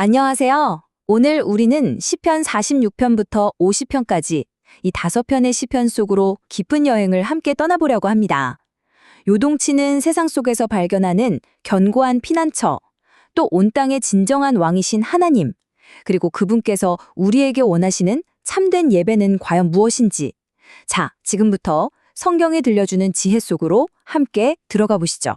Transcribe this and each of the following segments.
안녕하세요. 오늘 우리는 시편 46편부터 50편까지 이 5편의 시편 속으로 깊은 여행을 함께 떠나보려고 합니다. 요동치는 세상 속에서 발견하는 견고한 피난처, 또 온 땅의 진정한 왕이신 하나님, 그리고 그분께서 우리에게 원하시는 참된 예배는 과연 무엇인지. 자, 지금부터 성경에 들려주는 지혜 속으로 함께 들어가 보시죠.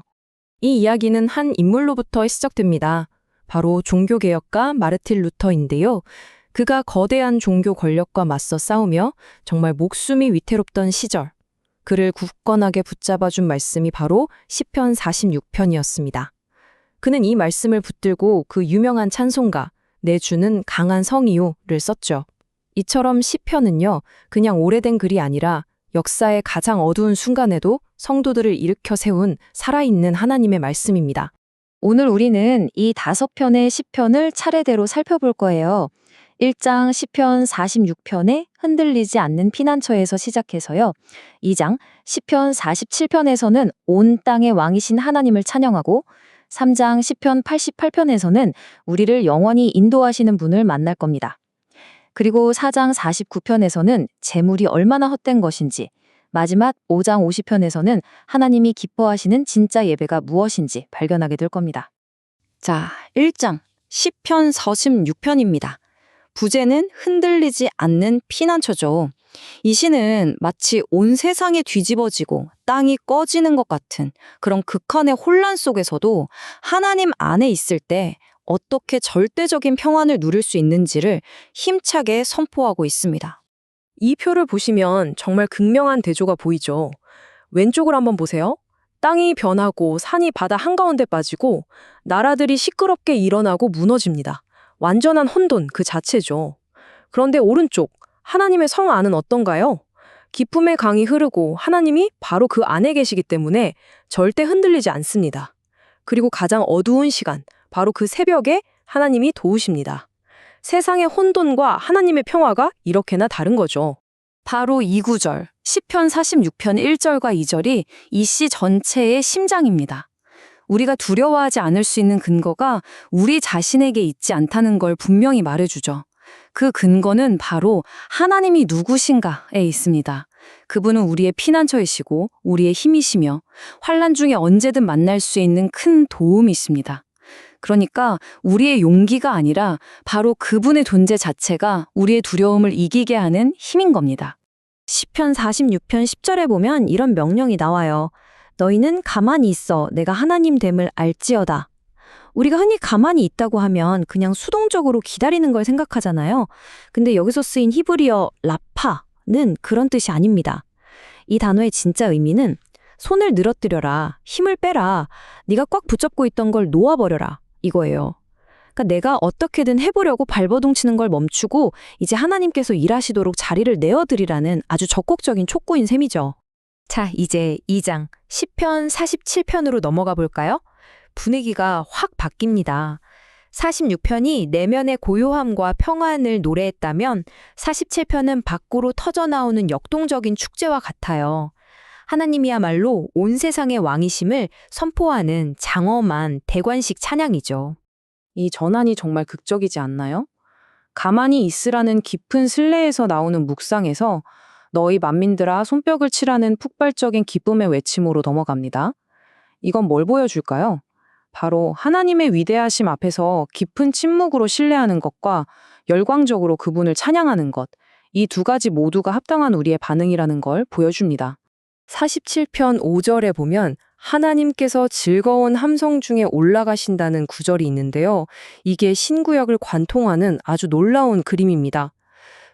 이 이야기는 한 인물로부터 시작됩니다. 바로 종교개혁가 마르틴 루터인데요. 그가 거대한 종교 권력과 맞서 싸우며 정말 목숨이 위태롭던 시절, 그를 굳건하게 붙잡아준 말씀이 바로 시편 46편이었습니다. 그는 이 말씀을 붙들고 그 유명한 찬송가 내 주는 강한 성이요를 썼죠. 이처럼 시편은요, 그냥 오래된 글이 아니라 역사의 가장 어두운 순간에도 성도들을 일으켜 세운 살아있는 하나님의 말씀입니다. 오늘 우리는 이 5편의 시편을 차례대로 살펴볼 거예요. 1장 시편 46편의 흔들리지 않는 피난처에서 시작해서요. 2장 시편 47편에서는 온 땅의 왕이신 하나님을 찬양하고 3장 시편 88편에서는 우리를 영원히 인도하시는 분을 만날 겁니다. 그리고 4장 49편에서는 재물이 얼마나 헛된 것인지, 마지막 5장 50편에서는 하나님이 기뻐하시는 진짜 예배가 무엇인지 발견하게 될 겁니다. 자, 1장 시편 46편입니다. 부제는 흔들리지 않는 피난처죠. 이 시는 마치 온 세상이 뒤집어지고 땅이 꺼지는 것 같은 그런 극한의 혼란 속에서도 하나님 안에 있을 때 어떻게 절대적인 평안을 누릴 수 있는지를 힘차게 선포하고 있습니다. 이 표를 보시면 정말 극명한 대조가 보이죠. 왼쪽을 한번 보세요. 땅이 변하고 산이 바다 한가운데 빠지고 나라들이 시끄럽게 일어나고 무너집니다. 완전한 혼돈 그 자체죠. 그런데 오른쪽, 하나님의 성 안은 어떤가요? 기쁨의 강이 흐르고 하나님이 바로 그 안에 계시기 때문에 절대 흔들리지 않습니다. 그리고 가장 어두운 시간, 바로 그 새벽에 하나님이 도우십니다. 세상의 혼돈과 하나님의 평화가 이렇게나 다른 거죠. 바로 이 구절, 시편 46편 1절과 2절이 이 시 전체의 심장입니다. 우리가 두려워하지 않을 수 있는 근거가 우리 자신에게 있지 않다는 걸 분명히 말해주죠. 그 근거는 바로 하나님이 누구신가에 있습니다. 그분은 우리의 피난처이시고 우리의 힘이시며 환난 중에 언제든 만날 수 있는 큰 도움이십니다. 그러니까 우리의 용기가 아니라 바로 그분의 존재 자체가 우리의 두려움을 이기게 하는 힘인 겁니다. 시편 46편 10절에 보면 이런 명령이 나와요. 너희는 가만히 있어 내가 하나님 됨을 알지어다. 우리가 흔히 가만히 있다고 하면 그냥 수동적으로 기다리는 걸 생각하잖아요. 근데 여기서 쓰인 히브리어 라파는 그런 뜻이 아닙니다. 이 단어의 진짜 의미는 손을 늘어뜨려라, 힘을 빼라, 네가 꽉 붙잡고 있던 걸 놓아버려라 이거예요. 그러니까 내가 어떻게든 해보려고 발버둥치는 걸 멈추고 이제 하나님께서 일하시도록 자리를 내어드리라는 아주 적극적인 촉구인 셈이죠. 자, 이제 2장 시편 47편으로 넘어가 볼까요? 분위기가 확 바뀝니다. 46편이 내면의 고요함과 평안을 노래했다면 47편은 밖으로 터져나오는 역동적인 축제와 같아요. 하나님이야말로 온 세상의 왕이심을 선포하는 장엄한 대관식 찬양이죠. 이 전환이 정말 극적이지 않나요? 가만히 있으라는 깊은 신뢰에서 나오는 묵상에서 너희 만민들아 손뼉을 치라는 폭발적인 기쁨의 외침으로 넘어갑니다. 이건 뭘 보여줄까요? 바로 하나님의 위대하심 앞에서 깊은 침묵으로 신뢰하는 것과 열광적으로 그분을 찬양하는 것, 이 두 가지 모두가 합당한 우리의 반응이라는 걸 보여줍니다. 47편 5절에 보면 하나님께서 즐거운 함성 중에 올라가신다는 구절이 있는데요. 이게 신구약을 관통하는 아주 놀라운 그림입니다.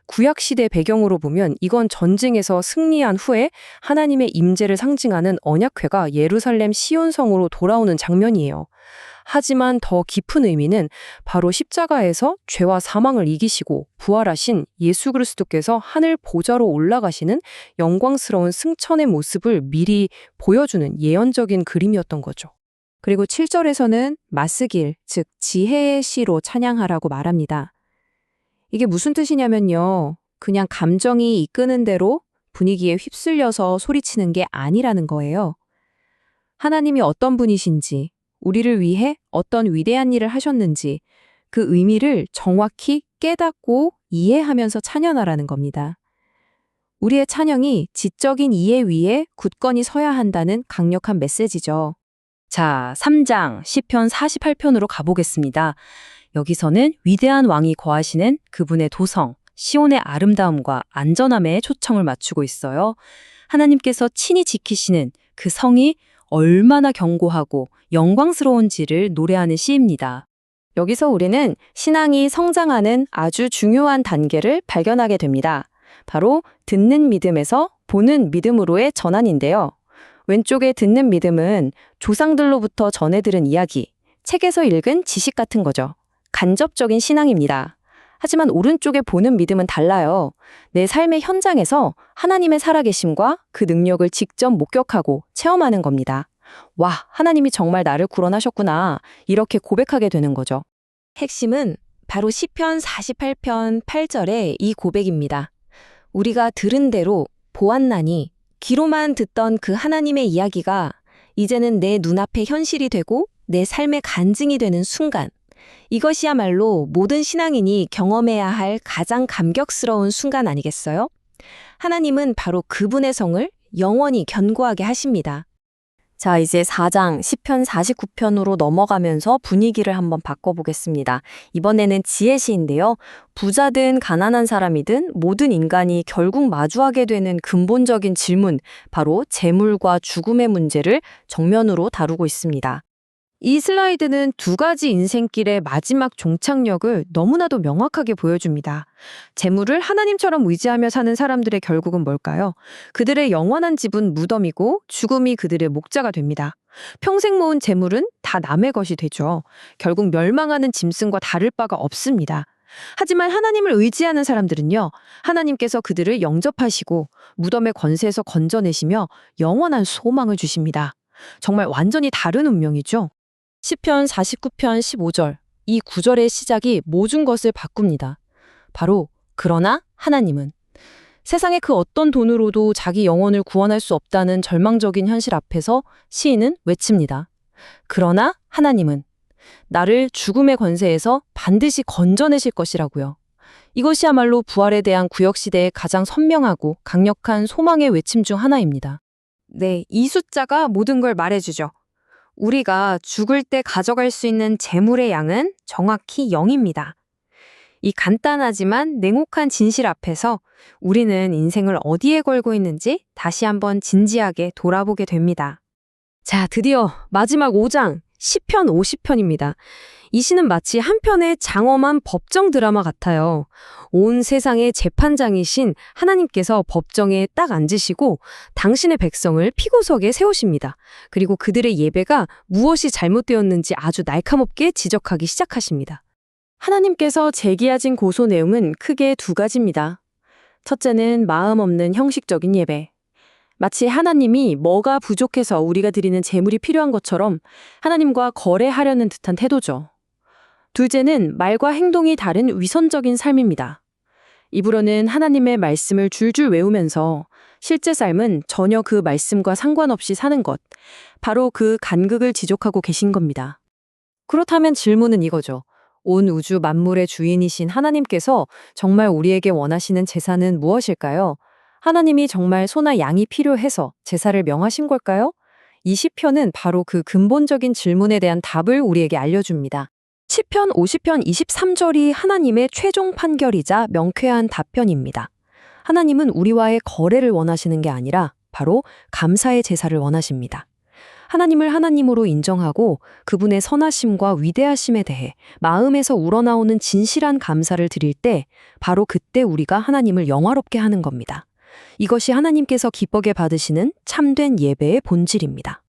구약시대 배경으로 보면 이건 전쟁에서 승리한 후에 하나님의 임재를 상징하는 언약궤가 예루살렘 시온성으로 돌아오는 장면이에요. 하지만 더 깊은 의미는 바로 십자가에서 죄와 사망을 이기시고 부활하신 예수 그리스도께서 하늘 보좌로 올라가시는 영광스러운 승천의 모습을 미리 보여주는 예언적인 그림이었던 거죠. 그리고 7절에서는 마스길, 즉 지혜의 시로 찬양하라고 말합니다. 이게 무슨 뜻이냐면요. 그냥 감정이 이끄는 대로 분위기에 휩쓸려서 소리치는 게 아니라는 거예요. 하나님이 어떤 분이신지, 우리를 위해 어떤 위대한 일을 하셨는지, 그 의미를 정확히 깨닫고 이해하면서 찬양하라는 겁니다. 우리의 찬양이 지적인 이해 위에 굳건히 서야 한다는 강력한 메시지죠. 자, 3장 시편 48편으로 가보겠습니다. 여기서는 위대한 왕이 거하시는 그분의 도성, 시온의 아름다움과 안전함에 초청을 맞추고 있어요. 하나님께서 친히 지키시는 그 성이 얼마나 견고하고 영광스러운지를 노래하는 시입니다. 여기서 우리는 신앙이 성장하는 아주 중요한 단계를 발견하게 됩니다. 바로 듣는 믿음에서 보는 믿음으로의 전환인데요. 왼쪽에 듣는 믿음은 조상들로부터 전해 들은 이야기, 책에서 읽은 지식 같은 거죠. 간접적인 신앙입니다. 하지만 오른쪽에 보는 믿음은 달라요. 내 삶의 현장에서 하나님의 살아계심과 그 능력을 직접 목격하고 체험하는 겁니다. 와, 하나님이 정말 나를 구원하셨구나. 이렇게 고백하게 되는 거죠. 핵심은 바로 시편 48편 8절의 이 고백입니다. 우리가 들은 대로 보았나니 귀로만 듣던 그 하나님의 이야기가 이제는 내 눈앞에 현실이 되고 내 삶의 간증이 되는 순간, 이것이야말로 모든 신앙인이 경험해야 할 가장 감격스러운 순간 아니겠어요? 하나님은 바로 그분의 성을 영원히 견고하게 하십니다. 자, 이제 4장 시편 49편으로 넘어가면서 분위기를 한번 바꿔보겠습니다. 이번에는 지혜시인데요. 부자든 가난한 사람이든 모든 인간이 결국 마주하게 되는 근본적인 질문, 바로 재물과 죽음의 문제를 정면으로 다루고 있습니다. 이 슬라이드는 두 가지 인생길의 마지막 종착역을 너무나도 명확하게 보여줍니다. 재물을 하나님처럼 의지하며 사는 사람들의 결국은 뭘까요? 그들의 영원한 집은 무덤이고 죽음이 그들의 목자가 됩니다. 평생 모은 재물은 다 남의 것이 되죠. 결국 멸망하는 짐승과 다를 바가 없습니다. 하지만 하나님을 의지하는 사람들은요, 하나님께서 그들을 영접하시고 무덤의 권세에서 건져내시며 영원한 소망을 주십니다. 정말 완전히 다른 운명이죠. 시편 49편 15절, 이 구절의 시작이 모든 것을 바꿉니다. 바로 그러나 하나님은. 세상의 그 어떤 돈으로도 자기 영혼을 구원할 수 없다는 절망적인 현실 앞에서 시인은 외칩니다. 그러나 하나님은 나를 죽음의 권세에서 반드시 건져내실 것이라고요. 이것이야말로 부활에 대한 구역시대의 가장 선명하고 강력한 소망의 외침 중 하나입니다. 네, 이 숫자가 모든 걸 말해주죠. 우리가 죽을 때 가져갈 수 있는 재물의 양은 정확히 0입니다. 이 간단하지만 냉혹한 진실 앞에서 우리는 인생을 어디에 걸고 있는지 다시 한번 진지하게 돌아보게 됩니다. 자, 드디어 마지막 5장, 시편 50편입니다. 이 시는 마치 한 편의 장엄한 법정 드라마 같아요. 온 세상의 재판장이신 하나님께서 법정에 딱 앉으시고 당신의 백성을 피고석에 세우십니다. 그리고 그들의 예배가 무엇이 잘못되었는지 아주 날카롭게 지적하기 시작하십니다. 하나님께서 제기하신 고소 내용은 크게 두 가지입니다. 첫째는 마음 없는 형식적인 예배. 마치 하나님이 뭐가 부족해서 우리가 드리는 재물이 필요한 것처럼 하나님과 거래하려는 듯한 태도죠. 둘째는 말과 행동이 다른 위선적인 삶입니다. 입으로는 하나님의 말씀을 줄줄 외우면서 실제 삶은 전혀 그 말씀과 상관없이 사는 것, 바로 그 간극을 지적하고 계신 겁니다. 그렇다면 질문은 이거죠. 온 우주 만물의 주인이신 하나님께서 정말 우리에게 원하시는 제사는 무엇일까요? 하나님이 정말 소나 양이 필요해서 제사를 명하신 걸까요? 이 시편은 바로 그 근본적인 질문에 대한 답을 우리에게 알려줍니다. 시편 50편 23절이 하나님의 최종 판결이자 명쾌한 답변입니다. 하나님은 우리와의 거래를 원하시는 게 아니라 바로 감사의 제사를 원하십니다. 하나님을 하나님으로 인정하고 그분의 선하심과 위대하심에 대해 마음에서 우러나오는 진실한 감사를 드릴 때 바로 그때 우리가 하나님을 영화롭게 하는 겁니다. 이것이 하나님께서 기쁘게 받으시는 참된 예배의 본질입니다.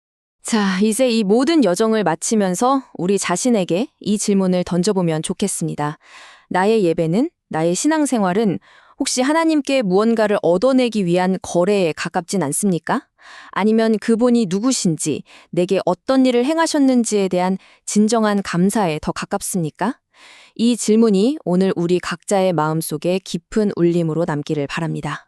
자, 이제 이 모든 여정을 마치면서 우리 자신에게 이 질문을 던져보면 좋겠습니다. 나의 예배는, 나의 신앙생활은 혹시 하나님께 무언가를 얻어내기 위한 거래에 가깝진 않습니까? 아니면 그분이 누구신지, 내게 어떤 일을 행하셨는지에 대한 진정한 감사에 더 가깝습니까? 이 질문이 오늘 우리 각자의 마음속에 깊은 울림으로 남기를 바랍니다.